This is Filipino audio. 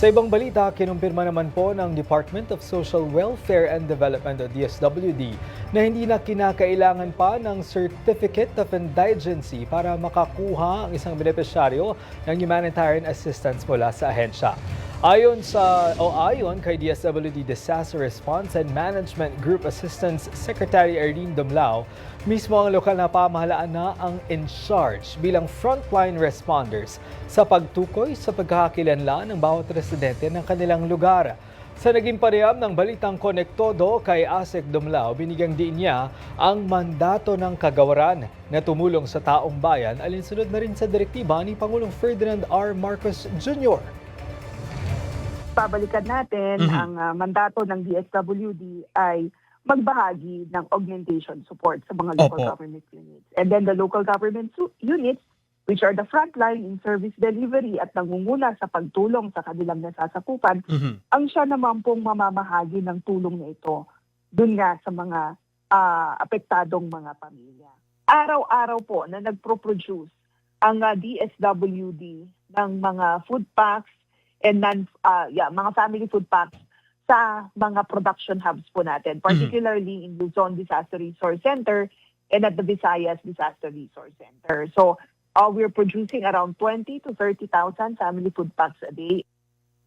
Sa ibang balita, kinumpirma naman po ng Department of Social Welfare and Development o DSWD na hindi na kinakailangan pa ng Certificate of Indigency para makakuha ang isang benepisyaryo ng humanitarian assistance mula sa ahensya. Ayon kay DSWD Disaster Response and Management Group Assistance Secretary Erlene Dumlao, mismo ang lokal na pamahalaan na ang in charge bilang frontline responders sa pagtukoy sa pagkakakilanlan ng bawat residente ng kanilang lugar. Sa naging parehab ng Balitang Konektodo kay Asek Dumlao, binigyang diin niya ang mandato ng kagawaran na tumulong sa taong bayan alinsunod na rin sa direktiba ni Pangulong Ferdinand R. Marcos Jr. Pabalikan natin ang mandato ng DSWD ay magbahagi ng augmentation support sa mga local government units. And then the local government units, which are the frontline in service delivery at nangunguna sa pagtulong sa kanilang nasasakupan, ang siya naman pong mamamahagi ng tulong na ito dun nga sa mga apektadong mga pamilya. Araw-araw po na nagpro-produce ang DSWD ng mga food packs and mga family food packs sa mga production hubs po natin, particularly in Luzon Disaster Resource Center and at the Visayas Disaster Resource Center. So we're producing around 20 to 30,000 family food packs a day.